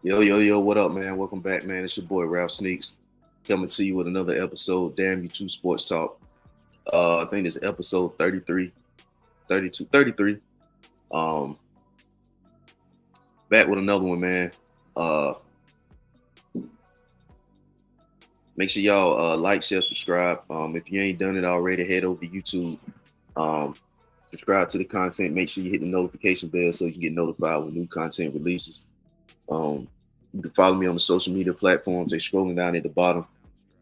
Yo, what up, man? Welcome back, man. It's your boy Ralph Sneaks coming to you with another episode. Damn you two sports talk. I think it's episode 33, 32, 33. Um, back with another one, man. Uh, make sure y'all like, share, subscribe. If you ain't done it already, head over to YouTube. Um, subscribe to the content. Make sure you hit the notification bell so you can get notified when new content releases. Um, you can follow me on the social media platforms. They're scrolling down at the bottom.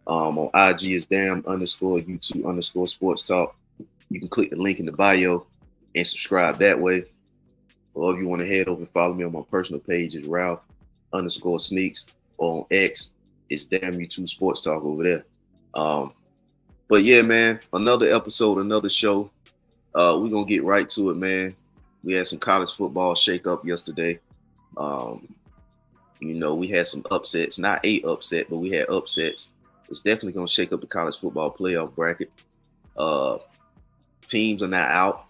On IG is damn underscore YouTube underscore sports talk. You can click the link in the bio and subscribe that way. Or if you want to head over and follow me on my personal page, is Ralph underscore sneaks. Or on X, it's damn YouTube sports talk over there. Um, but yeah, man, another episode, another show. We're gonna get right to it, man. We had some college football shakeup yesterday. Um, we had some upsets, not a upset, but we had upsets. It's definitely gonna shake up the college football playoff bracket. Uh, teams are not out.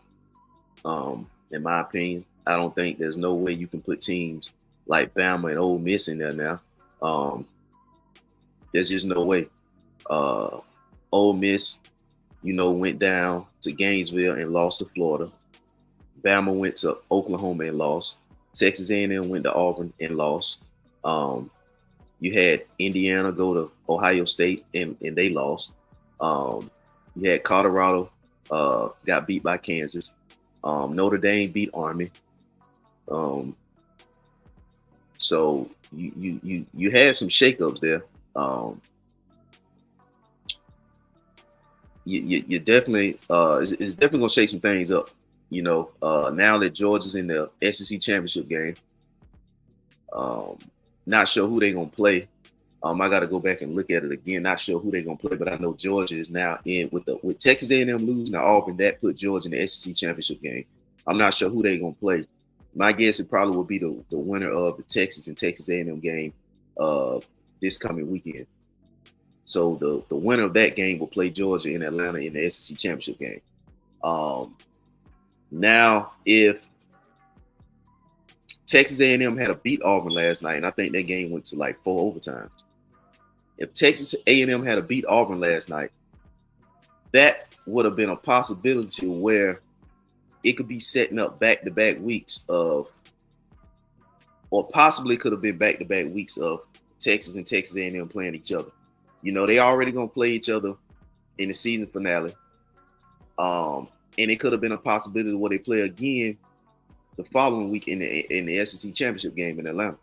In my opinion, I don't think there's no way you can put teams like Bama and Ole Miss in there now. Um, there's just no way. Uh, Ole Miss, went down to Gainesville and lost to Florida. Bama went to Oklahoma and lost. Texas A&M went to Auburn and lost. Um, you had Indiana go to Ohio State and they lost. Um, you had Colorado got beat by Kansas. Notre Dame beat Army. Um, so you had some shakeups there. You definitely it's definitely gonna shake some things up. Now that Georgia's in the SEC championship game, um, not sure who they're gonna play. I got to go back and look at it again. Not sure who they're gonna play, but I know Georgia is now in with Texas A&M losing to Auburn. That put Georgia in the SEC championship game. I'm not sure who they're gonna play. My guess it probably will be the winner of the Texas and Texas A&M game this coming weekend. So the winner of that game will play Georgia in Atlanta in the SEC championship game. Um, Now, if Texas A&M had a beat Auburn last night, and I think that game went to like 4 overtimes. If Texas A&M had a beat Auburn last night, that would have been a possibility where it could be setting up back-to-back weeks of, or possibly could have been back-to-back weeks of Texas and Texas A&M playing each other. They already gonna play each other in the season finale, and it could have been a possibility where they play again the following week in the SEC championship game in Atlanta.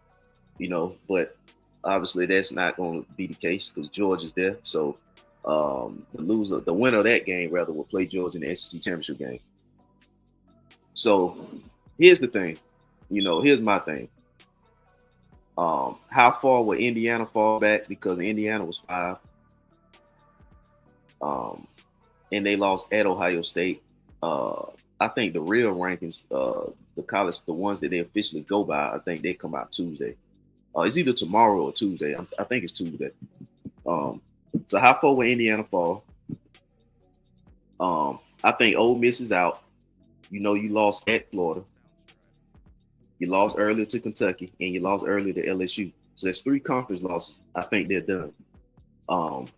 But obviously that's not going to be the case because Georgia's there. So the winner of that game rather will play Georgia in the SEC championship game. So here's the thing, here's my thing. How far will Indiana fall back? Because Indiana was 5, and they lost at Ohio State. I think the real rankings, the ones that they officially go by, I think they come out Tuesday. It's either tomorrow or Tuesday. I think it's Tuesday. So how far will Indiana fall? I think Ole Miss is out. You lost at Florida. You lost earlier to Kentucky, and you lost earlier to LSU. So there's 3 conference losses. I think they're done. And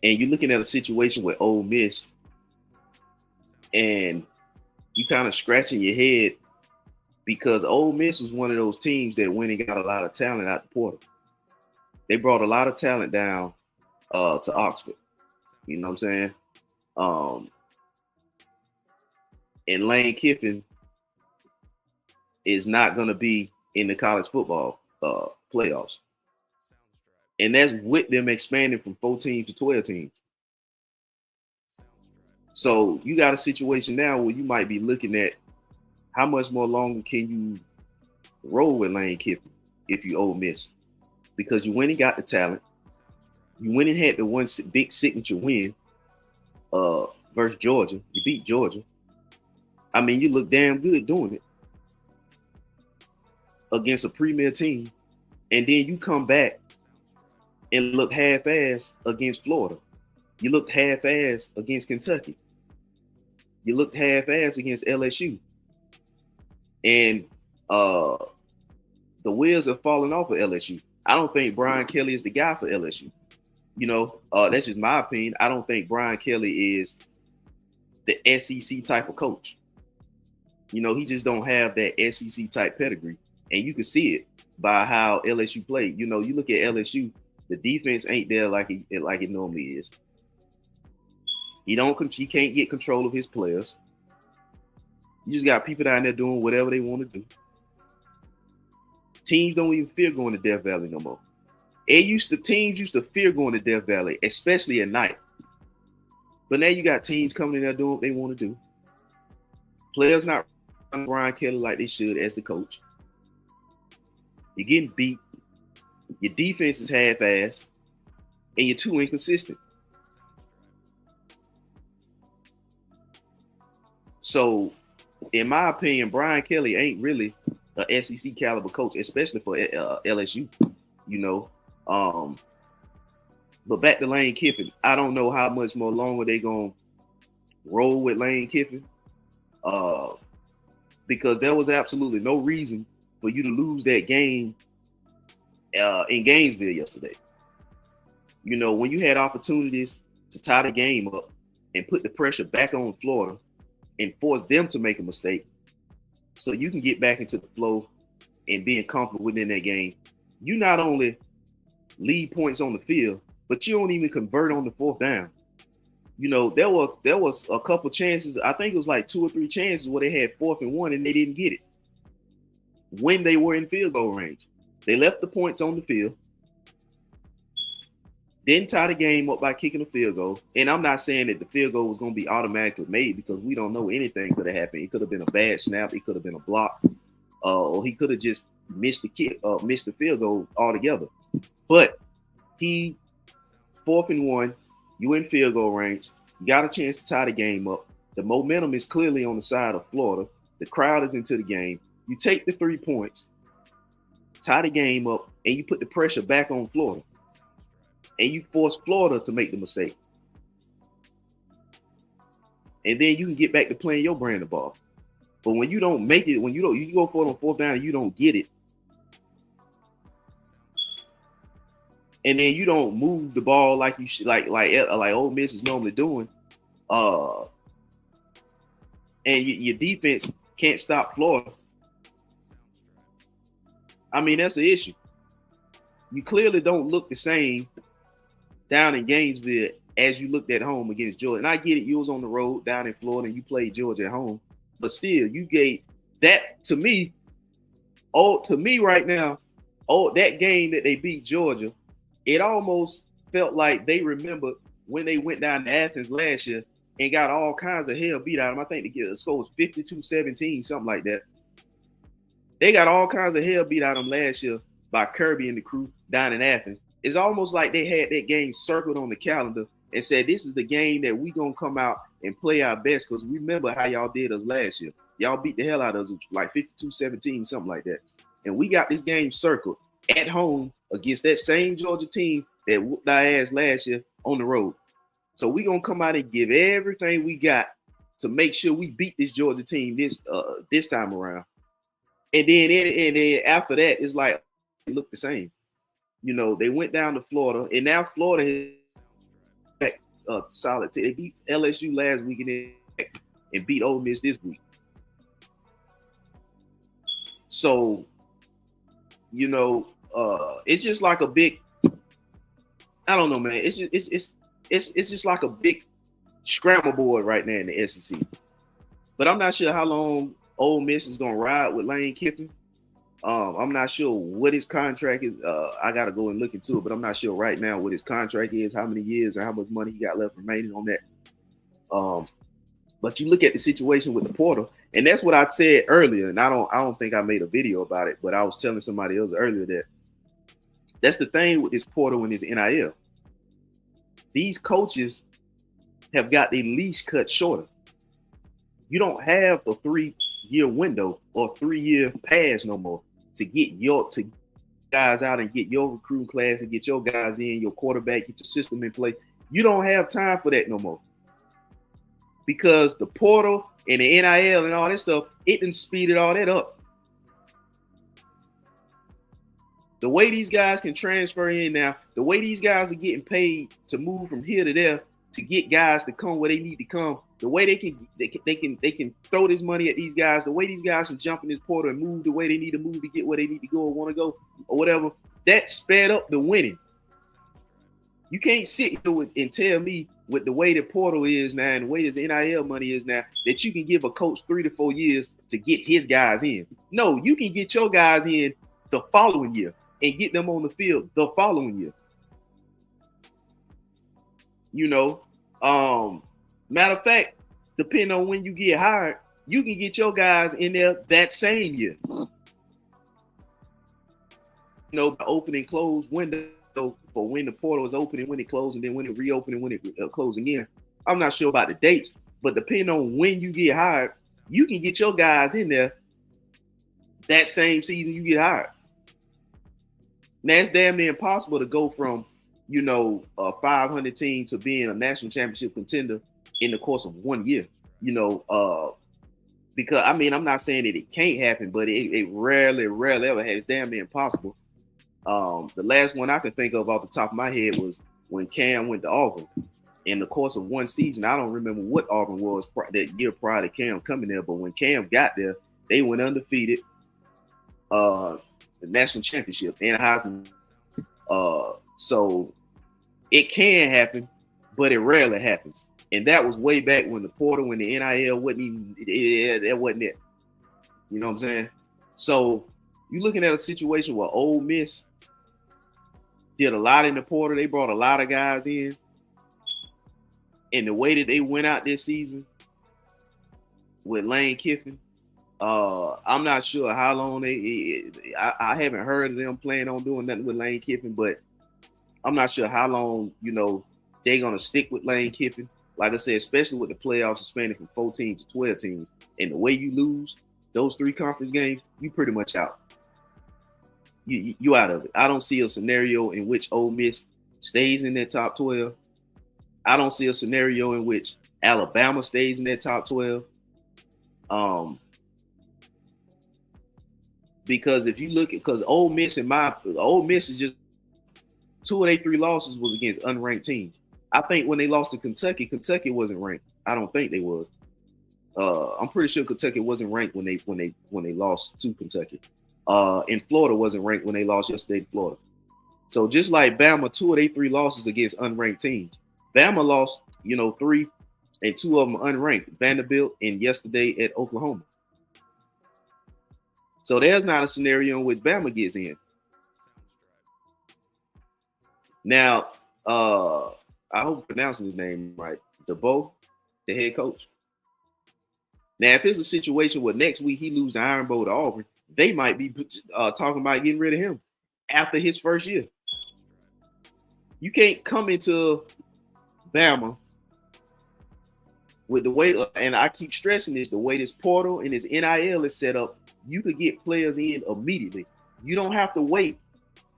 you're looking at a situation with Ole Miss, and you kind of scratching your head because Ole Miss was one of those teams that went and got a lot of talent out the portal. They brought a lot of talent down to Oxford. You know what I'm saying? And Lane Kiffin is not going to be in the college football playoffs. And that's with them expanding from 14 to 12 teams. So you got a situation now where you might be looking at how much more longer can you roll with Lane Kiffin if you Ole Miss? Because you went and got the talent. You went and had the one big signature win versus Georgia. You beat Georgia. I mean, you look damn good doing it against a premier team. And then you come back and look half-ass against Florida. You looked half-ass against Kentucky. You looked half-ass against LSU. And The wheels are falling off of LSU. I don't think Brian Kelly is the guy for LSU. That's just my opinion. I don't think Brian Kelly is the SEC type of coach. He just don't have that SEC type pedigree, and you can see it by how LSU played. You look at LSU, the defense ain't there like it normally is. He can't get control of his players. You just got people down there doing whatever they want to do. Teams don't even fear going to Death Valley no more. Teams used to fear going to Death Valley, especially at night. But now you got teams coming in there doing what they want to do. Players not running Brian Kelly like they should as the coach. You're getting beat. Your defense is half-assed, and you're too inconsistent. So, in my opinion, Brian Kelly ain't really an SEC caliber coach, especially for LSU. But back to Lane Kiffin, I don't know how much more longer they gonna roll with Lane Kiffin, because there was absolutely no reason for you to lose that game in Gainesville yesterday. When you had opportunities to tie the game up and put the pressure back on Florida and force them to make a mistake so you can get back into the flow and being comfortable within that game, you not only lead points on the field, but you don't even convert on the fourth down. There was a couple chances. I think it was like 2 or 3 chances where they had 4th and 1 and they didn't get it when they were in field goal range. They left the points on the field, didn't tie the game up by kicking a field goal. And I'm not saying that the field goal was going to be automatically made, because we don't know anything could have happened. It could have been a bad snap. It could have been a block, or he could have just missed the field goal altogether. But 4th and 1, you in field goal range. You got a chance to tie the game up. The momentum is clearly on the side of Florida. The crowd is into the game. You take the 3 points, tie the game up, and you put the pressure back on Florida. And you force Florida to make the mistake. And then you can get back to playing your brand of ball. But when you don't make it, you go for it on 4th down and you don't get it, and then you don't move the ball like you should, like Ole Miss is normally doing, and your defense can't stop Florida. I mean, that's an issue. You clearly don't look the same down in Gainesville as you looked at home against Georgia. And I get it, you was on the road down in Florida and you played Georgia at home. But still, you gave that to me right now, that game that they beat Georgia, it almost felt like they remembered when they went down to Athens last year and got all kinds of hell beat out of them. I think the score was 52-17, something like that. They got all kinds of hell beat out of them last year by Kirby and the crew down in Athens. It's almost like they had that game circled on the calendar and said, this is the game that we going to come out and play our best, because remember how y'all did us last year. Y'all beat the hell out of us, like 52-17, something like that. And we got this game circled at home against that same Georgia team that whooped our ass last year on the road. So we going to come out and give everything we got to make sure we beat this Georgia team this time around. And then after that, it's like it looked the same. They went down to Florida, and now Florida is back solid. They beat LSU last week and beat Ole Miss this week. So, it's just like a big, I don't know, man. It's just like a big scramble board right now in the SEC. But I'm not sure how long Ole Miss is gonna ride with Lane Kiffin. I'm not sure what his contract is. I gotta go and look into it, but I'm not sure right now what his contract is, how many years, and how much money he got left remaining on that. But you look at the situation with the portal, and that's what I said earlier. And I don't think I made a video about it, but I was telling somebody else earlier that that's the thing with this portal and this NIL. These coaches have got their leash cut shorter. You don't have a 3-year window or 3-year pass no more to get your guys out and get your recruiting class and get your guys in, your quarterback, get your system in place. You don't have time for that no more, because the portal and the NIL and all that stuff, it done speeded all that up. The way these guys can transfer in now, the way these guys are getting paid to move from here to there to get guys to come where they need to come, the way they can throw this money at these guys, the way these guys can jump in this portal and move the way they need to move to get where they need to go or want to go or whatever, that sped up the winning. You can't sit here and tell me with the way the portal is now and the way this NIL money is now that you can give a coach 3 to 4 years to get his guys in. No, you can get your guys in the following year and get them on the field the following year. You know, matter of fact, depending on when you get hired, you can get your guys in there that same year. You know, the open and close window for when the portal is open and when it closes, and then when it reopens and when it closes again. I'm not sure about the dates, but depending on when you get hired, you can get your guys in there that same season you get hired. Now, it's damn near impossible to go from, you know, a 500 team to being a national championship contender in the course of 1 year, you know, because, I mean, I'm not saying that it can't happen, but it rarely ever has. It's damn near impossible. The last one I can think of off the top of my head was when Cam went to Auburn. In the course of one season, I don't remember what Auburn was that year prior to Cam coming there, but when Cam got there, they went undefeated, the national championship and Heisman. So it can happen, but it rarely happens. And that was way back when the portal, when the NIL wasn't even, that wasn't it. You know what I'm saying? So you're looking at a situation where Ole Miss did a lot in the portal. They brought a lot of guys in. And the way that they went out this season with Lane Kiffin, I'm not sure how long I haven't heard of them planning on doing nothing with Lane Kiffin, but I'm not sure how long, you know, they're going to stick with Lane Kiffin. Like I said, especially with the playoffs expanding from 14 to 12 teams. And the way you lose those 3 conference games, you pretty much out. You out of it. I don't see a scenario in which Ole Miss stays in that top 12. I don't see a scenario in which Alabama stays in that top 12. Because if you look at, because Ole Miss is just 2 of their 3 losses was against unranked teams. I think when they lost to Kentucky, Kentucky wasn't ranked. I don't think they was. I'm pretty sure Kentucky wasn't ranked when they lost to Kentucky. And Florida wasn't ranked when they lost yesterday to Florida. So just like Bama, 2 of their 3 losses against unranked teams. Bama lost, you know, 3, and 2 of them unranked, Vanderbilt and yesterday at Oklahoma. So there's not a scenario in which Bama gets in. Now, I hope I'm pronouncing his name right. DeBoer, the head coach. Now, if it's a situation where next week he loses the Iron Bowl to Auburn, they might be talking about getting rid of him after his first year. You can't come into Bama with the way, and I keep stressing this, the way this portal and this NIL is set up, you could get players in immediately. You don't have to wait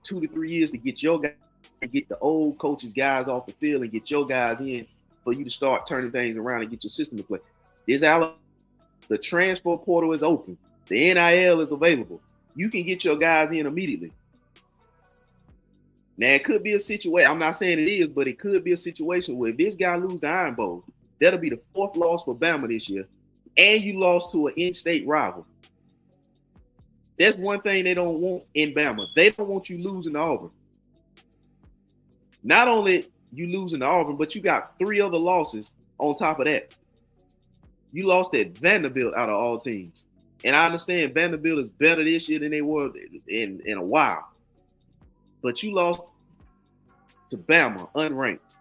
2 to 3 years to get your guys, get the old coaches' guys off the field and get your guys in for you to start turning things around and get your system to play. The transfer portal is open. The NIL is available. You can get your guys in immediately. Now, it could be a situation, I'm not saying it is, but it could be a situation where if this guy loses the Iron Bowl, that'll be the 4th loss for Bama this year, and you lost to an in-state rival. That's one thing they don't want in Bama. They don't want you losing to Auburn. Not only you losing to Auburn, but you got 3 other losses on top of that. You lost at Vanderbilt out of all teams. And I understand Vanderbilt is better this year than they were in a while. But you lost to Bama unranked.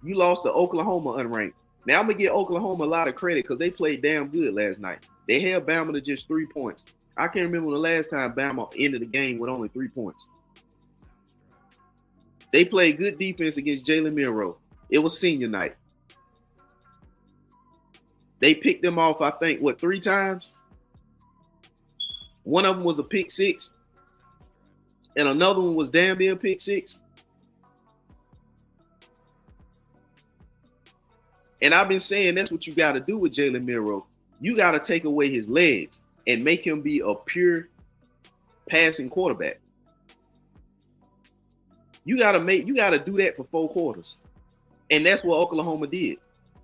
You lost to Oklahoma unranked. Now, I'm going to give Oklahoma a lot of credit because they played damn good last night. They held Bama to just 3 points. I can't remember the last time Bama ended the game with only 3 points. They played good defense against Jalen Milroe. It was senior night. They picked them off, I think, 3 times? One of them was a pick 6. And another one was damn near pick 6. And I've been saying that's what you got to do with Jalen Milroe. You got to take away his legs and make him be a pure passing quarterback. You gotta do that for 4 quarters. And that's what Oklahoma did.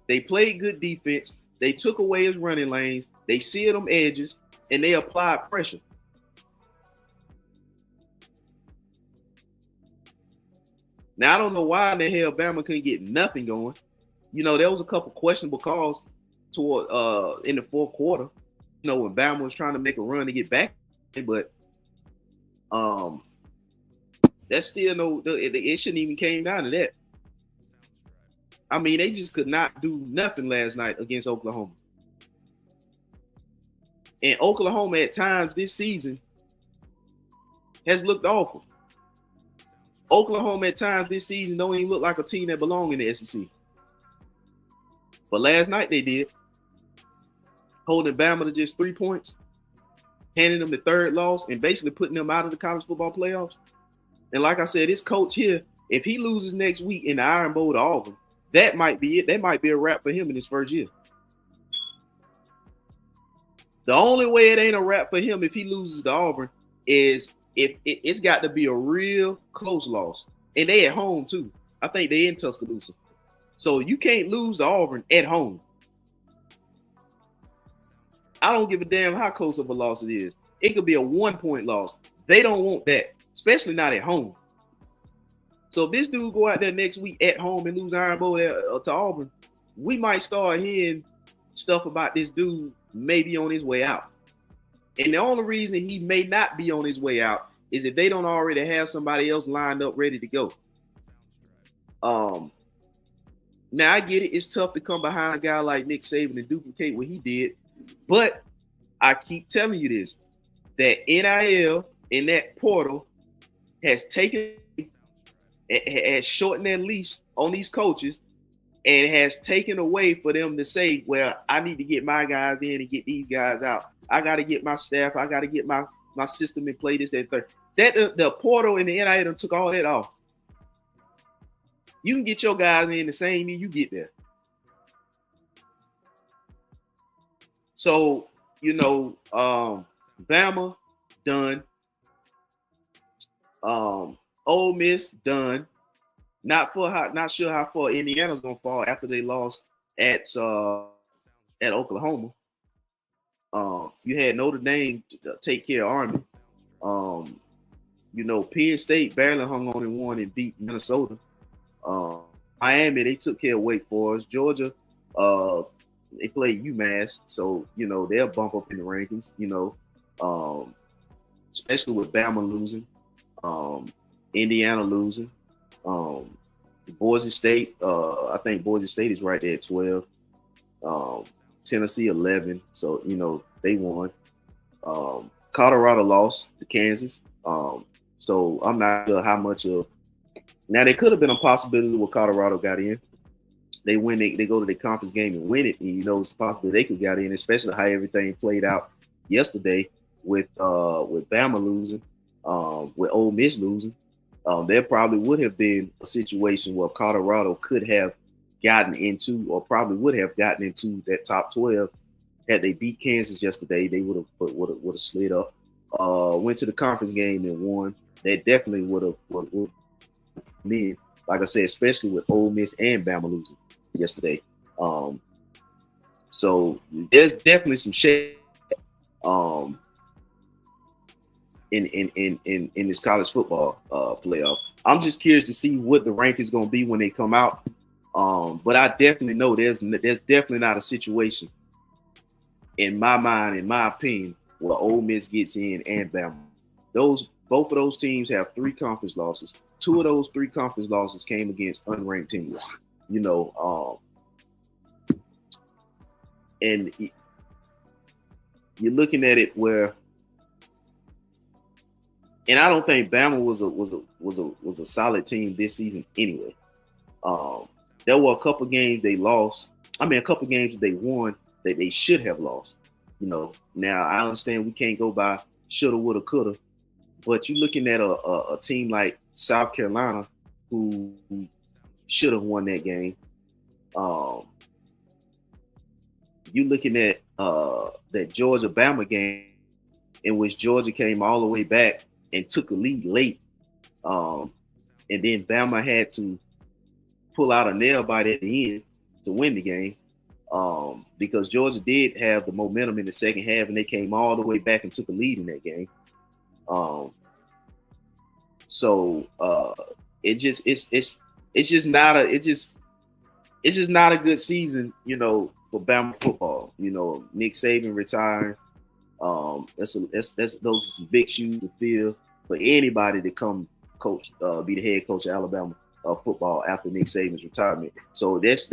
They played good defense. They took away his running lanes. They sealed them edges, and they applied pressure. Now, I don't know why in the hell Bama couldn't get nothing going. There was a couple questionable calls toward in the 4th quarter, when Bama was trying to make a run to get back. But that's still it shouldn't even came down to that. I mean, they just could not do nothing last night against Oklahoma. And Oklahoma at times this season has looked awful. Oklahoma at times this season don't even look like a team that belongs in the SEC. But last night they did. Holding Bama to just 3 points, handing them the 3rd loss, and basically putting them out of the college football playoffs. And like I said, this coach here, if he loses next week in the Iron Bowl to Auburn, that might be it. That might be a wrap for him in his first year. The only way it ain't a wrap for him if he loses to Auburn is if it's got to be a real close loss. And they at home too. I think they in Tuscaloosa. So you can't lose to Auburn at home. I don't give a damn how close of a loss it is. It could be a 1-point loss. They don't want that, especially not at home. So if this dude go out there next week at home and lose Iron Bowl to Auburn, we might start hearing stuff about this dude maybe on his way out. And the only reason he may not be on his way out is if they don't already have somebody else lined up ready to go. Now I get it. It's tough to come behind a guy like Nick Saban and duplicate what he did. But I keep telling you this, that NIL and that portal has shortened their leash on these coaches and has taken away for them to say, well, I need to get my guys in and get these guys out. I got to get my staff. I got to get my system in play, this, and third. That the portal and the NIL took all that off. You can get your guys in the same year you get there. So, Bama, done. Ole Miss, done. Not sure how far Indiana's gonna fall after they lost at Oklahoma. You had Notre Dame take care of Army. Penn State barely hung on and won and beat Minnesota. Miami, they took care of Wake Forest. Georgia, they played UMass, so they'll bump up in the rankings. Especially with Bama losing, Indiana losing. Boise State, I think Boise State is right there at 12. Tennessee 11, so they won. Colorado lost to Kansas, so I'm not sure how much of. Now there could have been a possibility where Colorado got in. They win, they go to the conference game and win it, and it's possible they could get in, especially how everything played out yesterday with Bama losing, with Ole Miss losing. There probably would have been a situation where Colorado could have gotten into, or probably would have gotten into that top 12 had they beat Kansas yesterday. They would have slid up. Went to the conference game and won. That definitely would have been, like I said, especially with Ole Miss and Bama losing yesterday. So there's definitely some shake in this college football playoff. I'm just curious to see what the rank is going to be when they come out. But I definitely know there's definitely not a situation in my mind, in my opinion, where Ole Miss gets in and Bama. Both of those teams have 3 conference losses. 2 of those 3 conference losses came against unranked teams. And you're looking at it where, and I don't think Bama was a solid team this season anyway. There were a couple games they lost. A couple games that they won that they should have lost. Now I understand we can't go by shoulda, woulda, coulda, but you're looking at a team like South Carolina who should have won that game. You're looking at that Georgia-Bama game in which Georgia came all the way back and took a lead late. And then Bama had to pull out a nail bite at the end to win the game. Because Georgia did have the momentum in the second half, and they came all the way back and took a lead in that game. So it's just not a good season, for Bama football. Nick Saban retiring. Those are some big shoes to fill for anybody to come coach, be the head coach of Alabama football after Nick Saban's retirement. So that's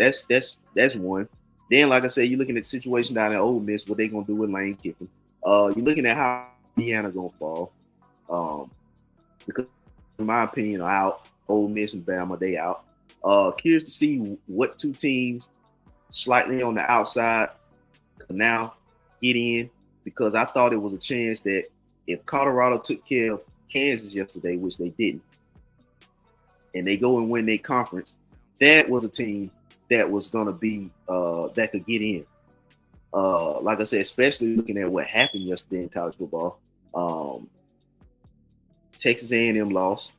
one. Then, like I said, you're looking at the situation down at Ole Miss, what they're gonna do with Lane Kiffin. You're looking at how Indiana gonna fall. Because in my opinion, are out. Ole Miss and Bama, they out. Curious to see what two teams slightly on the outside can now get in, because I thought it was a chance that if Colorado took care of Kansas yesterday, which they didn't, and they go and win their conference, that was a team that was going to be that could get in. Like I said, especially looking at what happened yesterday in college football. Texas A&M lost,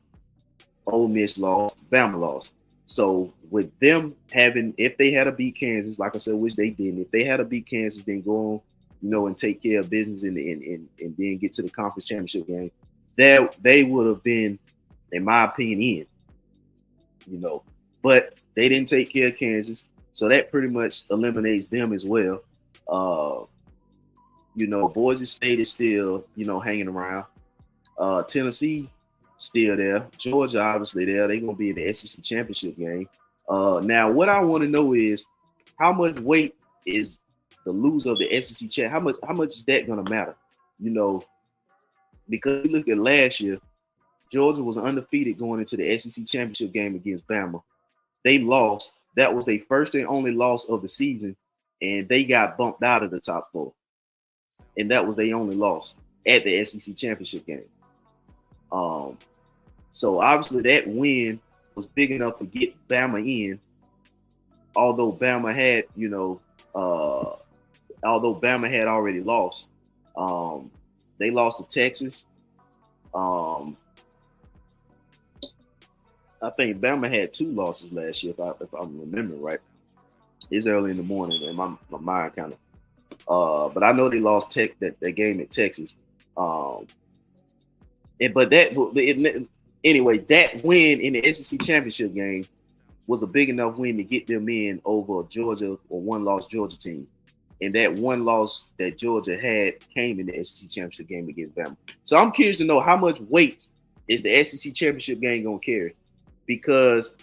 Ole Miss lost, Bama lost. So with them having, if they had to beat Kansas, like I said, which they didn't, if they had to beat Kansas, then go on, and take care of business and then get to the conference championship game, that they would have been, in my opinion, in. But they didn't take care of Kansas, so that pretty much eliminates them as well. Boise State is still, hanging around. Tennessee still there. Georgia obviously there. They're gonna be in the SEC championship game. Now, what I want to know is how much weight is the loser of the SEC champ? How much is that gonna matter? Because you look at last year, Georgia was undefeated going into the SEC championship game against Bama. They lost. That was their first and only loss of the season, and they got bumped out of the top four. And that was their only loss at the SEC championship game. So obviously that win was big enough to get Bama in. Although Bama had, already lost. They lost to Texas. I think Bama had 2 losses last year, if I'm remembering right. It's early in the morning, and my mind kind of. But I know they lost that game at Texas. Anyway, that win in the SEC championship game was a big enough win to get them in over Georgia or one-loss Georgia team. And that one loss that Georgia had came in the SEC championship game against Bama. So I'm curious to know how much weight is the SEC championship game going to carry? Because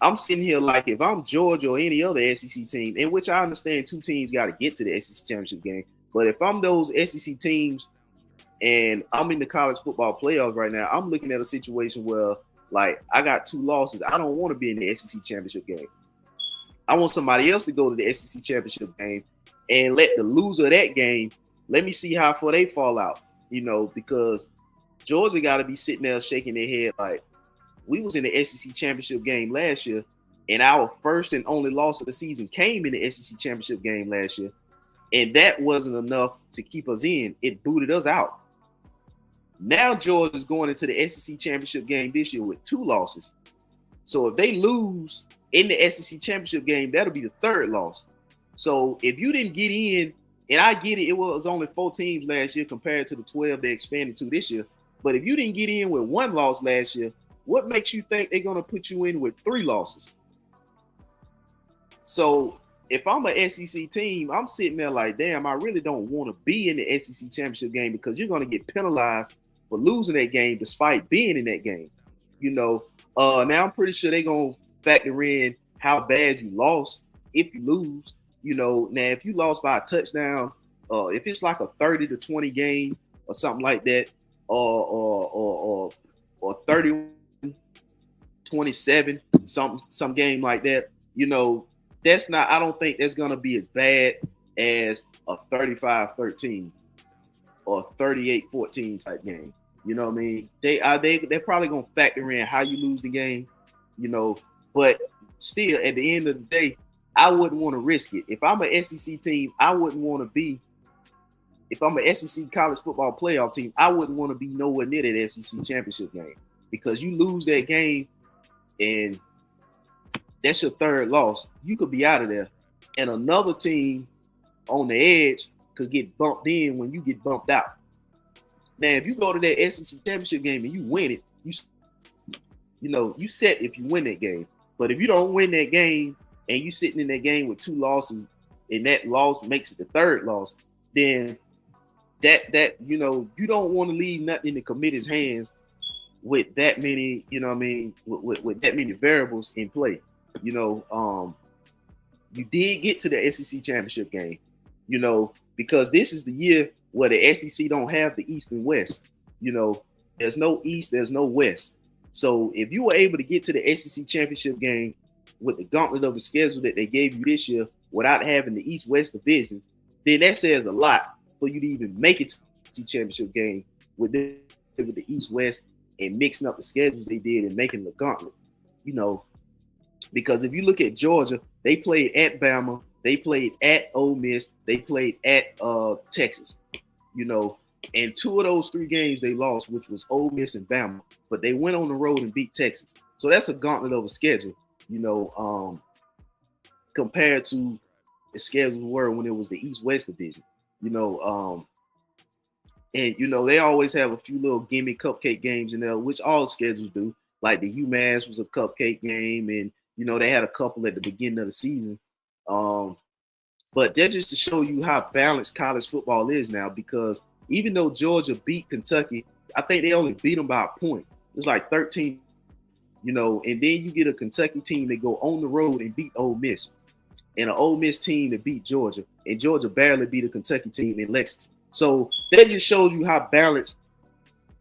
I'm sitting here like, if I'm Georgia or any other SEC team, in which I understand 2 teams got to get to the SEC championship game, but if I'm those SEC teams and I'm in the college football playoffs right now, I'm looking at a situation where, like, I got 2 losses. I don't want to be in the SEC championship game. I want somebody else to go to the SEC championship game and let the loser of that game, let me see how far they fall out, because Georgia got to be sitting there shaking their head like, we was in the SEC championship game last year, and our first and only loss of the season came in the SEC championship game last year, and that wasn't enough to keep us in. It booted us out. Now Georgia's going into the SEC championship game this year with 2 losses. So if they lose in the SEC championship game, that'll be the 3rd loss. So if you didn't get in, and I get it, it was only 4 teams last year compared to the 12 they expanded to this year. But if you didn't get in with 1 loss last year, what makes you think they're going to put you in with 3 losses? So if I'm an SEC team, I'm sitting there like, damn, I really don't want to be in the SEC championship game, because you're going to get penalized for losing that game despite being in that game. Now I'm pretty sure they're going to factor in how bad you lost if you lose. Now if you lost by a touchdown, if it's like a 30-20 game or something like that, or 30-27, some game like that, that's not, I don't think that's going to be as bad as a 35-13 or 38-14 type game. You know what I mean? They're probably going to factor in how you lose the game, but still at the end of the day, I wouldn't want to risk it. If I'm an SEC team, I wouldn't want to be if I'm an SEC college football playoff team, I wouldn't want to be nowhere near that SEC championship game, because you lose that game and that's your third loss. You could be out of there, and another team on the edge could get bumped in when you get bumped out. Now, if you go to that SEC championship game and you win it, you set if you win that game. But if you don't win that game and you sitting in that game with 2 losses, and that loss makes it the third loss, then that you don't want to leave nothing in the committee's hands with that many, with that many variables in play. You did get to the SEC championship game, because this is the year where the SEC don't have the East and West. There's no East, there's no West. So if you were able to get to the SEC championship game with the gauntlet of the schedule that they gave you this year without having the East-West divisions, then that says a lot for you to even make it to the championship game with the East-West and mixing up the schedules they did and making the gauntlet. Because if you look at Georgia, they played at Bama, they played at Ole Miss, they played at Texas, and 2 of those 3 games they lost, which was Ole Miss and Bama, but they went on the road and beat Texas. So that's a gauntlet of a schedule, compared to the schedules were when it was the East-West division, and they always have a few little gimme cupcake games in there, which all schedules do. Like the UMass was a cupcake game, and they had a couple at the beginning of the season. But that's just to show you how balanced college football is now, because even though Georgia beat Kentucky, I think they only beat them by a point. It was like 13, and then you get a Kentucky team that go on the road and beat Ole Miss, and an Ole Miss team that beat Georgia, and Georgia barely beat a Kentucky team in Lexington. So that just shows you how balanced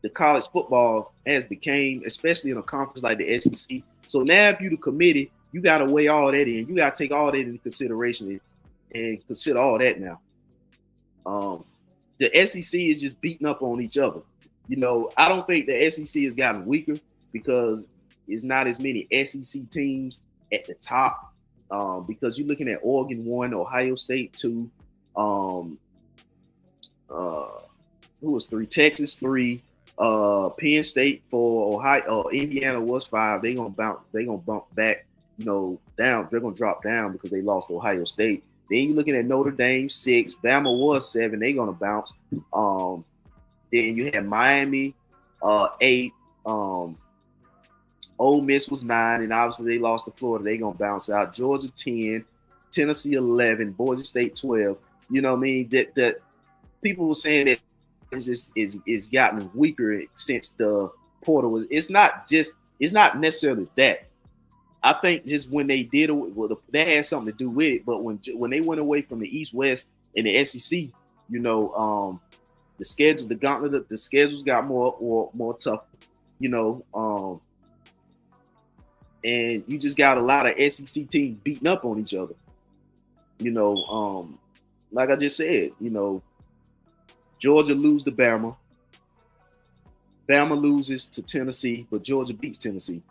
the college football has became, especially in a conference like the SEC. So now if you're the committee, you got to weigh all that in. You got to take all that into consideration and consider all that now. The SEC is just beating up on each other. I don't think the SEC has gotten weaker because it's not as many SEC teams at the top, because you're looking at Oregon 1, Ohio State 2, who was 3? Texas 3, Penn State 4, Ohio, Indiana was 5. They're gonna bump back, down. They're gonna drop down because they lost to Ohio State. Then you're looking at Notre Dame 6, Bama was 7. They're gonna bounce. Then you have Miami 8. Ole Miss was 9, and obviously they lost to Florida. They're gonna bounce out. Georgia 10, Tennessee 11, Boise State 12. That people were saying that is gotten weaker since the portal was. It's not necessarily that. I think just when they did it, that had something to do with it. But when they went away from the East West and the SEC, the schedule, the gauntlet, the schedules got more tough, and you just got a lot of SEC teams beating up on each other. Like I just said, Georgia loses to Bama. Bama loses to Tennessee, but Georgia beats Tennessee.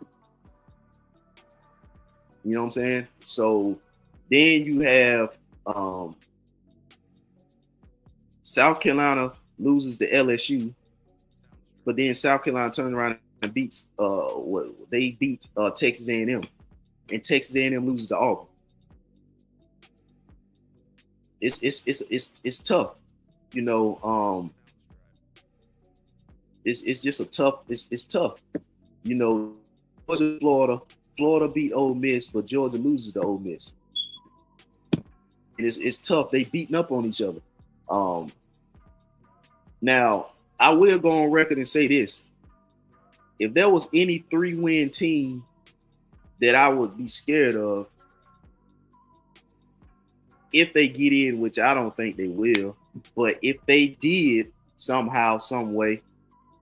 You know what I'm saying? So then you have South Carolina loses to LSU, but then South Carolina turns around and beats Texas A&M, and Texas A&M loses to Auburn. It's tough, It's just a tough. It's tough, Georgia, Florida beat Ole Miss, but Georgia loses to Ole Miss. And it's tough. They beating up on each other. Now, I will go on record and say this. If there was any 3-win team that I would be scared of, if they get in, which I don't think they will, but if they did somehow, some way,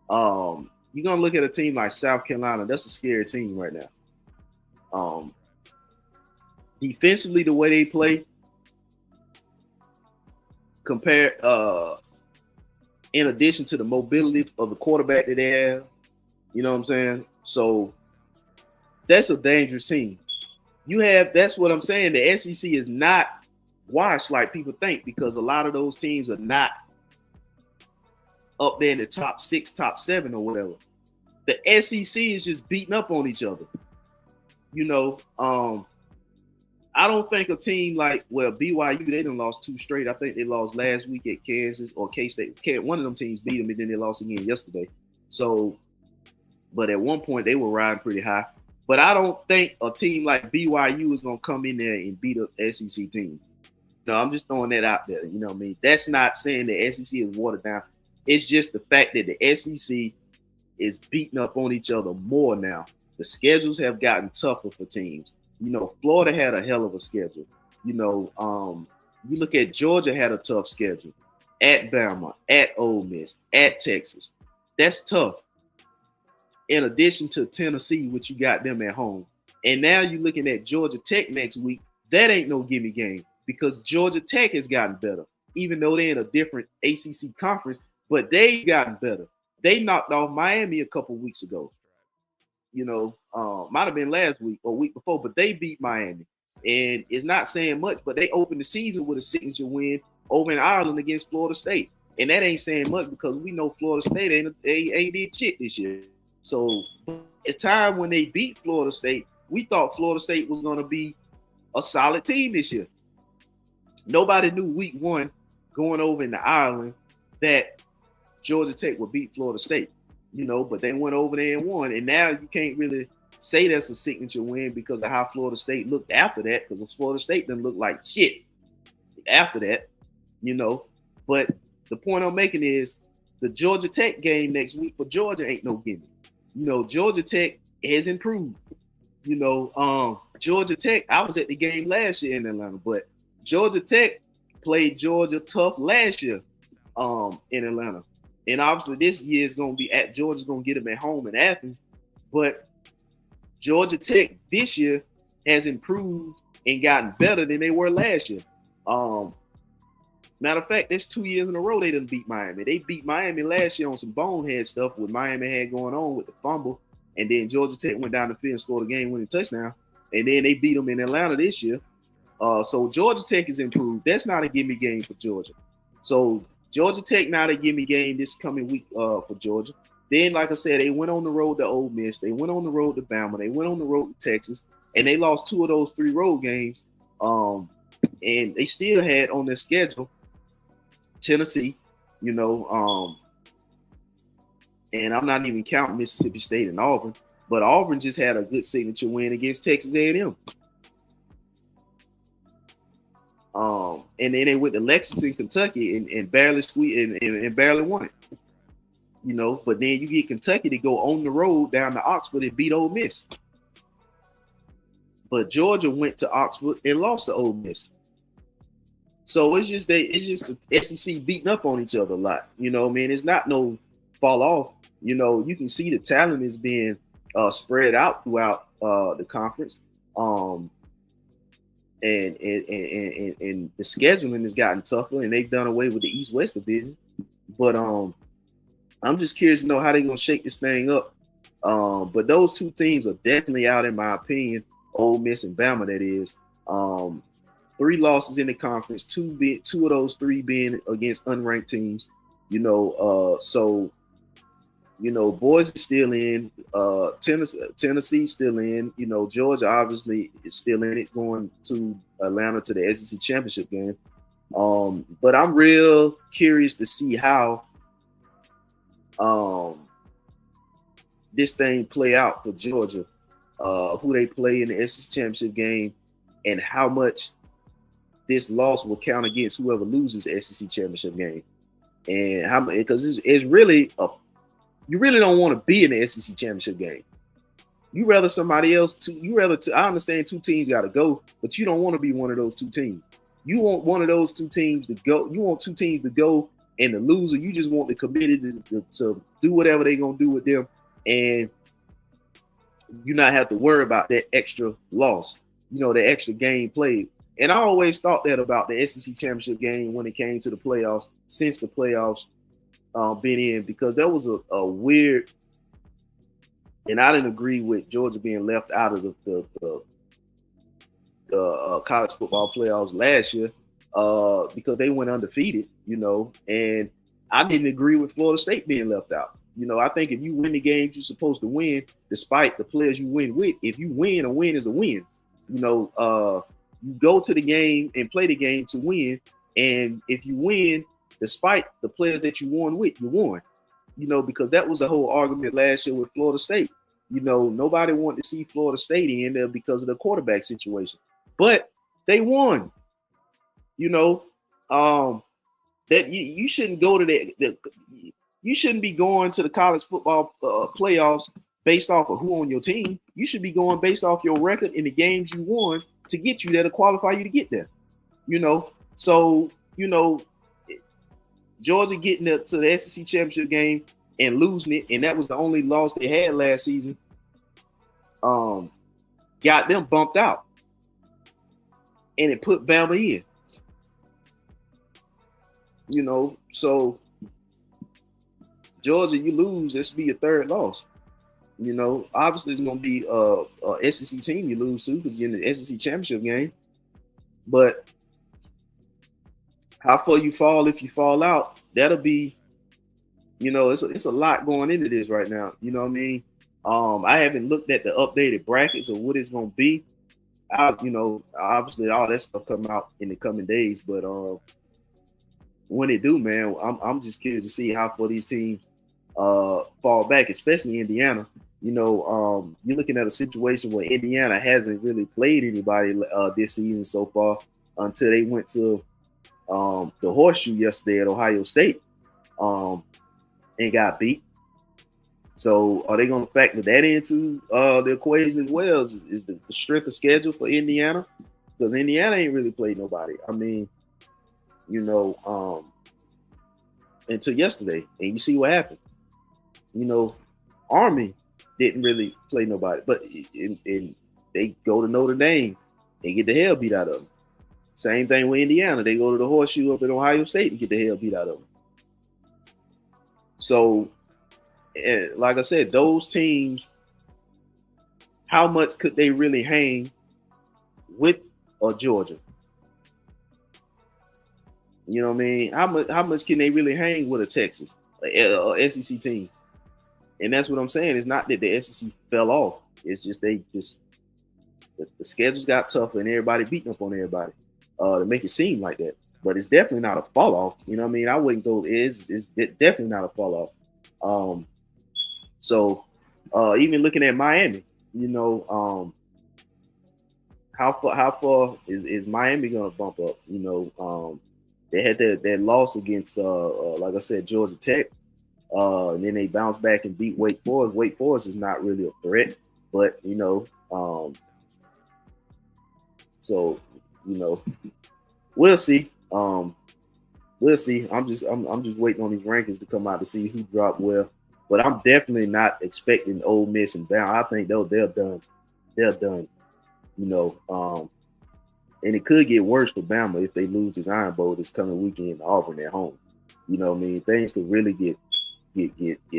you're going to look at a team like South Carolina. That's a scary team right now. Defensively, the way they play, compared, in addition to the mobility of the quarterback that they have, you know what I'm saying? So that's a dangerous team. That's what I'm saying. The SEC is not washed like people think, because a lot of those teams are not up there in the top 6, top 7 or whatever. The SEC is just beating up on each other. You know, I don't think a team like, well, BYU, they done lost 2 straight. I think they lost last week at Kansas or K-State. One of them teams beat them, and then they lost again yesterday. So, but at one point, they were riding pretty high. But I don't think a team like BYU is going to come in there and beat up SEC team. No, I'm just throwing that out there. You know what I mean? That's not saying the SEC is watered down. It's just the fact that the SEC is beating up on each other more now. The schedules have gotten tougher for teams. You know, Florida had a hell of a schedule. You know, you look at Georgia had a tough schedule. At Bama, at Ole Miss, at Texas. That's tough. In addition to Tennessee, which you got them at home. And now you're looking at Georgia Tech next week. That ain't no gimme game because Georgia Tech has gotten better, even though they're in a different ACC conference, but they've gotten better. They knocked off Miami a couple weeks ago. You know, might have been last week or week before, but they beat Miami. And it's not saying much, but they opened the season with a signature win over in Ireland against Florida State. And that ain't saying much because we know Florida State ain't did shit this year. So at the time when they beat Florida State, we thought Florida State was going to be a solid team this year. Nobody knew week 1 going over into Ireland that Georgia Tech would beat Florida State, you know, but they went over there and won. And now you can't really say that's a signature win because of how Florida State looked after that, because Florida State didn't look like shit after that, you know. But the point I'm making is the Georgia Tech game next week for Georgia ain't no gimme. You know, Georgia Tech has improved. You know, Georgia Tech, I was at the game last year in Atlanta, but Georgia Tech played Georgia tough last year in Atlanta. And obviously this year is going to be at Georgia's going to get them at home in Athens. But Georgia Tech this year has improved and gotten better than they were last year. Matter of fact, there's 2 years in a row they didn't beat Miami. They beat Miami last year on some bonehead stuff with Miami had going on with the fumble. And then Georgia Tech went down the field and scored a game-winning touchdown. And then they beat them in Atlanta this year. So Georgia Tech has improved. That's not a gimme game for Georgia. So Georgia Tech not a gimme game this coming week for Georgia. Then, like I said, they went on the road to Ole Miss. They went on the road to Bama. They went on the road to Texas. And they lost 2 of those 3 road games. And they still had on their schedule Tennessee, you know, and I'm not even counting Mississippi State and Auburn, but Auburn just had a good signature win against Texas A&M. And then they went to Lexington, Kentucky, and barely squeezed and barely won it. You know, but then you get Kentucky to go on the road down to Oxford and beat Ole Miss. But Georgia went to Oxford and lost to Ole Miss. So it's just the SEC beating up on each other a lot. You know, man, it's not no fall off. You know, you can see the talent is being spread out throughout the conference. And the scheduling has gotten tougher, and they've done away with the East-West division. But I'm just curious to know how they're gonna shake this thing up. But those 2 teams are definitely out, in my opinion. Ole Miss and Bama, that is. 3 losses in the conference, 2 of those 3 being against unranked teams. You know, so you know, Boise still in, Tennessee still in. You know, Georgia obviously is still in it, going to Atlanta to the SEC championship game. But I'm real curious to see how this thing play out for Georgia, who they play in the SEC championship game, and how much this loss will count against whoever loses the SEC championship game. And how, because it's really you really don't want to be in the SEC championship game. You rather somebody else I understand 2 teams got to go, but you don't want to be one of those 2 teams. You want one of those 2 teams to go. You want 2 teams to go, and the loser, you just want the committed to do whatever they're going to do with them, and you not have to worry about that extra loss, you know, the extra game played. And I always thought that about the SEC championship game when it came to the playoffs, since the playoffs been in, because there was a weird, and I didn't agree with Georgia being left out of the college football playoffs last year because they went undefeated, you know, and I didn't agree with Florida State being left out. I think if you win the games you're supposed to win, despite the players you win with, if you win, a win is a win. You go to the game and play the game to win. And if you win, despite the players that you won with, you won. Because that was the whole argument last year with Florida State. Nobody wanted to see Florida State in there because of the quarterback situation. But they won. That you shouldn't go to you shouldn't be going to the college football playoffs based off of who on your team. You should be going based off your record in the games you won to get you there, to qualify you to get there. So Georgia getting to the SEC championship game and losing it, and that was the only loss they had last season. Got them bumped out, and it put Bama in. So Georgia, you lose, this will be your third loss. Obviously it's going to be a SEC team you lose to because you're in the SEC championship game. But how far you fall if you fall out, that'll be, it's a lot going into this right now. You know what I mean? I haven't looked at the updated brackets of what it's going to be. Obviously all that stuff come out in the coming days, but when it do, man, I'm just curious to see how far these teams fall back, especially Indiana. You're looking at a situation where Indiana hasn't really played anybody this season so far until they went to the Horseshoe yesterday at Ohio State and got beat. So are they going to factor that into the equation as well? Is the strength of schedule for Indiana? Because Indiana ain't really played nobody. I mean, until yesterday, and you see what happened. Army didn't really play nobody, but and they go to Notre Dame and get the hell beat out of them. Same thing with Indiana. They go to the Horseshoe up in Ohio State and get the hell beat out of them. So, like I said, those teams, how much could they really hang with Georgia? You know what I mean? How much can they really hang with a Texas, a SEC team? And that's what I'm saying. It's not that the SEC fell off. It's just the schedules got tougher and everybody beating up on everybody to make it seem like that. But it's definitely not a fall off. You know what I mean? I wouldn't go. It's definitely not a fall off. So even looking at Miami, how far is Miami gonna bump up? They had that loss against, like I said, Georgia Tech. And then they bounced back and beat Wake Forest. Wake Forest is not really a threat, but so we'll see. We'll see. I'm just waiting on these rankings to come out to see who dropped where. But I'm definitely not expecting Ole Miss and Bama. I think they're done. They're done. And it could get worse for Bama if they lose this Iron Bowl this coming weekend, Auburn at home. You know what I mean? Things could really get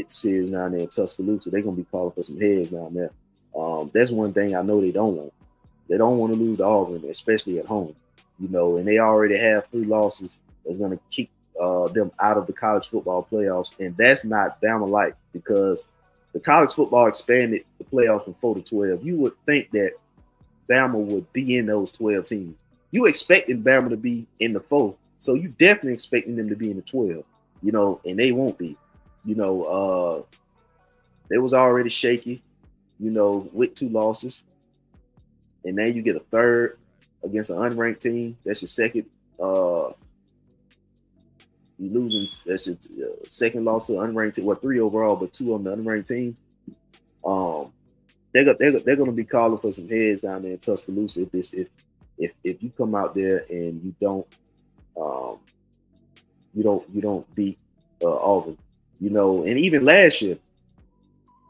serious down there in Tuscaloosa. They're gonna be calling for some heads down there. That's one thing I know they don't want. They don't want to lose to Auburn, especially at home. And they already have 3 losses that's gonna keep them out of the college football playoffs, and that's not Bama-like because the college football expanded the playoffs from 4 to 12. You would think that Bama would be in those 12 teams. You expecting Bama to be in the 4, so you definitely expecting them to be in the 12. And they won't be. They was already shaky, with 2 losses. And now you get a third against an unranked team. That's your second. You losing. That's your second loss to an unranked team. 3 overall, but 2 on the unranked team. They're gonna be calling for some heads down there in Tuscaloosa if you come out there and you don't beat Auburn. And even last year,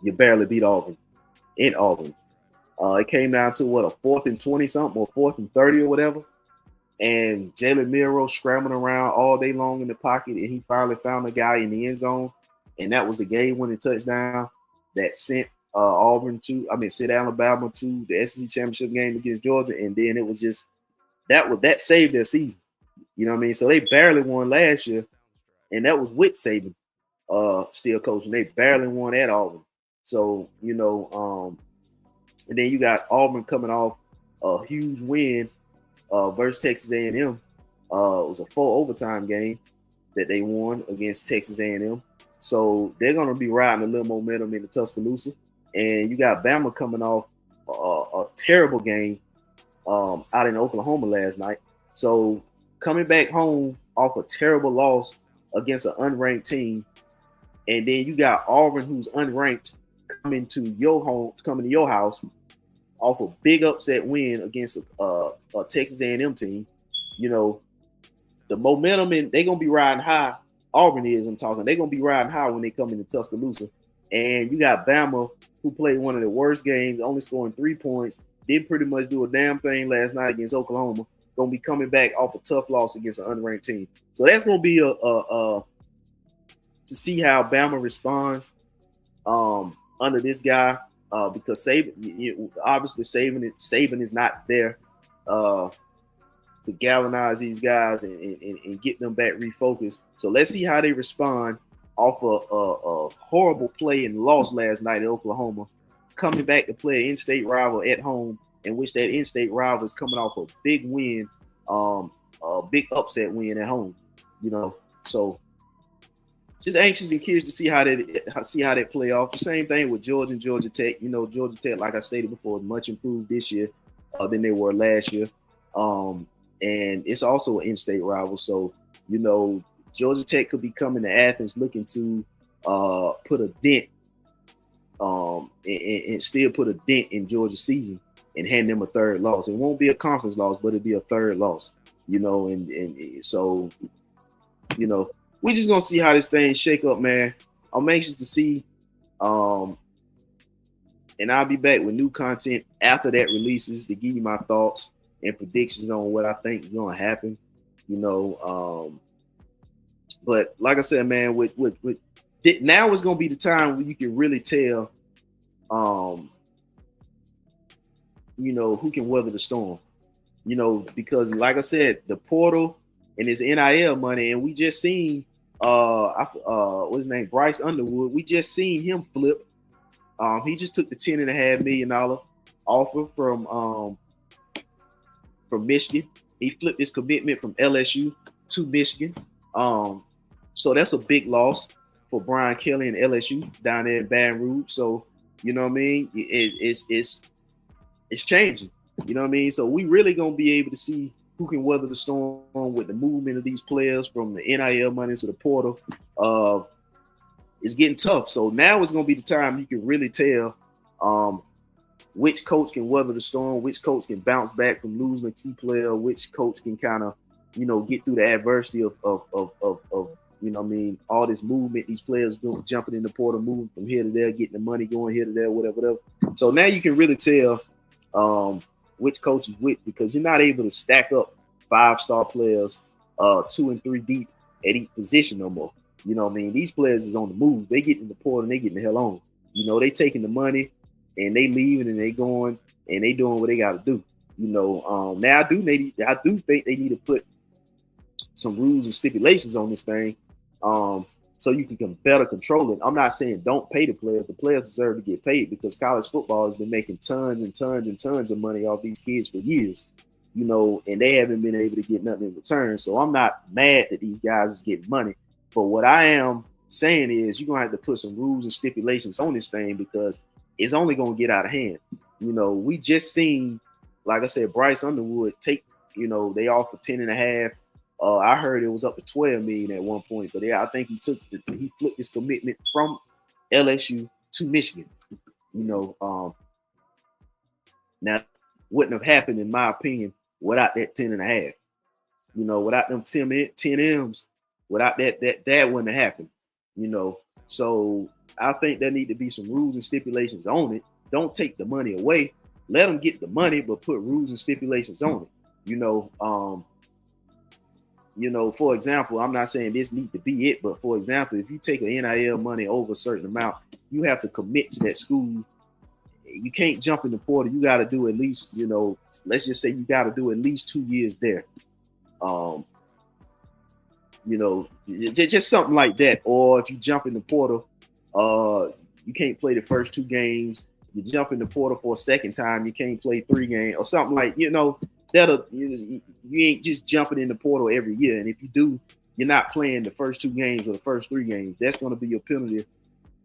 you barely beat Auburn in Auburn. It came down to a 4th and 20 something or 4th and 30 or whatever. And Jalen Milroe scrambling around all day long in the pocket, and he finally found a guy in the end zone. And that was the game-winning touchdown that sent sent Alabama to the SEC championship game against Georgia. And then it was just that saved their season. You know what I mean? So they barely won last year. and that was with Saban still coaching. They barely won at Auburn. So, and then you got Auburn coming off a huge win versus Texas A&M. It was a 4 overtime game that they won against Texas A&M. So they're going to be riding a little momentum in the Tuscaloosa. And you got Bama coming off a terrible game out in Oklahoma last night. So coming back home off a terrible loss against an unranked team, and then you got Auburn, who's unranked, coming to your house off a big upset win against a Texas A&M team. The momentum, and they're going to be riding high. Auburn is, I'm talking. They're going to be riding high when they come into Tuscaloosa. And you got Bama, who played one of the worst games, only scoring 3 points, didn't pretty much do a damn thing last night against Oklahoma, going to be coming back off a tough loss against an unranked team. So that's going to be to see how Bama responds under this guy, because Saban, obviously Saban is not there to galvanize these guys and get them back refocused. So let's see how they respond off a horrible play and loss last night in Oklahoma, coming back to play an in-state rival at home, in which that in-state rival is coming off a big win, a big upset win at home. So just anxious and curious to see how that play off. The same thing with Georgia and Georgia Tech. Georgia Tech, like I stated before, much improved this year than they were last year. And it's also an in-state rival. So, Georgia Tech could be coming to Athens looking to put a dent and still put a dent in Georgia's season and hand them a third loss. It won't be a conference loss, but it'll be a third loss, and so, we're just going to see how this thing shake up, man. I'm anxious to see, and I'll be back with new content after that releases to give you my thoughts and predictions on what I think is going to happen, but like I said, man, with now is going to be the time where you can really tell, who can weather the storm, because like I said, the portal and his NIL money, and we just seen, what's his name, Bryce Underwood. We just seen him flip. He just took the $10.5 million offer from Michigan. He flipped his commitment from LSU to Michigan. So that's a big loss for Brian Kelly and LSU down there in Baton Rouge. So, you know what I mean? It's changing. You know what I mean? So we really gonna be able to see who can weather the storm with the movement of these players from the NIL money to the portal. It's getting tough. So now it's gonna be the time you can really tell which coach can weather the storm, which coach can bounce back from losing a key player, which coach can kind of, get through the adversity of all this movement, these players doing, jumping in the portal, moving from here to there, getting the money going here to there, whatever. So now you can really tell which coach is which, because you're not able to stack up 5-star players 2 and 3 deep at each position no more. These players is on the move. They get in the portal and they getting the hell on. They taking the money and they leaving and they going and they doing what they got to do. Now I do think they need to put some rules and stipulations on this thing, so you can better control it. I'm not saying don't pay the players. The players deserve to get paid, because college football has been making tons and tons and tons of money off these kids for years, and they haven't been able to get nothing in return. So I'm not mad that these guys is getting money. But what I am saying is you're going to have to put some rules and stipulations on this thing, because it's only going to get out of hand. We just seen, like I said, Bryce Underwood take, they offered 10.5. I heard it was up to 12 million at one point, but I think he flipped his commitment from LSU to Michigan. Now wouldn't have happened, in my opinion, without that 10.5. Without them 10 M's, without that wouldn't have happened. So I think there need to be some rules and stipulations on it. Don't take the money away. Let them get the money, but put rules and stipulations on it. For example, I'm not saying this need to be it, but for example, if you take an NIL money over a certain amount, you have to commit to that school. You can't jump in the portal. You got to do at least, let's just say you got to do at least 2 years there. just something like that. Or if you jump in the portal, you can't play the first 2 games. You jump in the portal for a second time, you can't play 3 games or something like that'll you ain't just jumping in the portal every year. And if you do, you're not playing the first 2 games or the first 3 games. That's going to be your penalty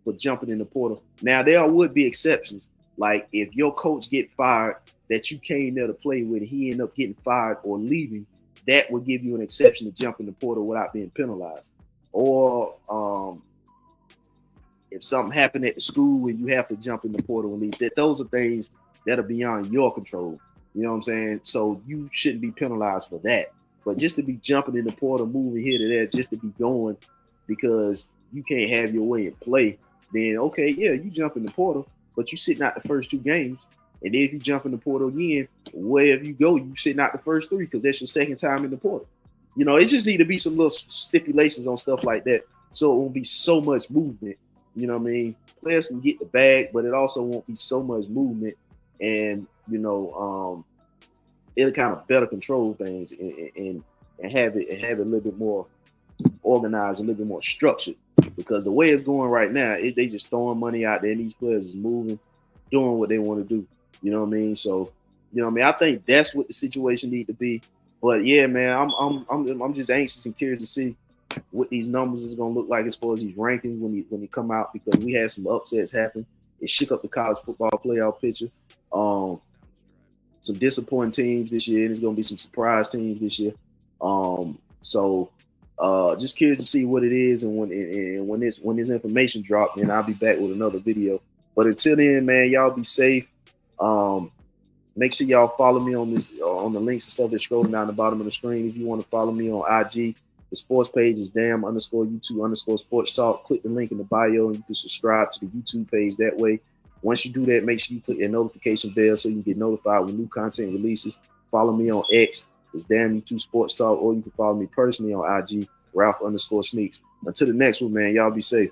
for jumping in the portal. Now there would be exceptions, like if your coach get fired that you came there to play with, he end up getting fired or leaving, that would give you an exception to jump in the portal without being penalized. Or if something happened at the school and you have to jump in the portal and leave, those are things that are beyond your control. You know what I'm saying? So you shouldn't be penalized for that. But just to be jumping in the portal, moving here to there, just to be going because you can't have your way and play, then okay, yeah, you jump in the portal, but you sitting out the first 2 games. And then if you jump in the portal again, wherever you go, you sitting out the first 3 because that's your second time in the portal. It just need to be some little stipulations on stuff like that so it won't be so much movement. You know what I mean? Players can get the bag, but it also won't be so much movement, and it'll kind of better control things and have it a little bit more organized, a little bit more structured. Because the way it's going right now, they just throwing money out there, and these players is moving, doing what they want to do. You know what I mean? So, I think that's what the situation need to be. But yeah, man, I'm just anxious and curious to see what these numbers is gonna look like as far as these rankings when they come out, because we had some upsets happen. It shook up the college football playoff picture. Some disappointing teams this year, and there's gonna be some surprise teams this year. So just curious to see what it is, and when this information drops, then I'll be back with another video. But until then, man, y'all be safe. Make sure y'all follow me on the links and stuff that's scrolling down the bottom of the screen. If you want to follow me on IG, the sports page is damn_YouTube_sports talk. Click the link in the bio and you can subscribe to the YouTube page that way. Once you do that, make sure you click that notification bell so you get notified when new content releases. Follow me on X, it's damn_YouTube_sports talk, or you can follow me personally on IG, Ralph_Sneaks. Until the next one, man, y'all be safe.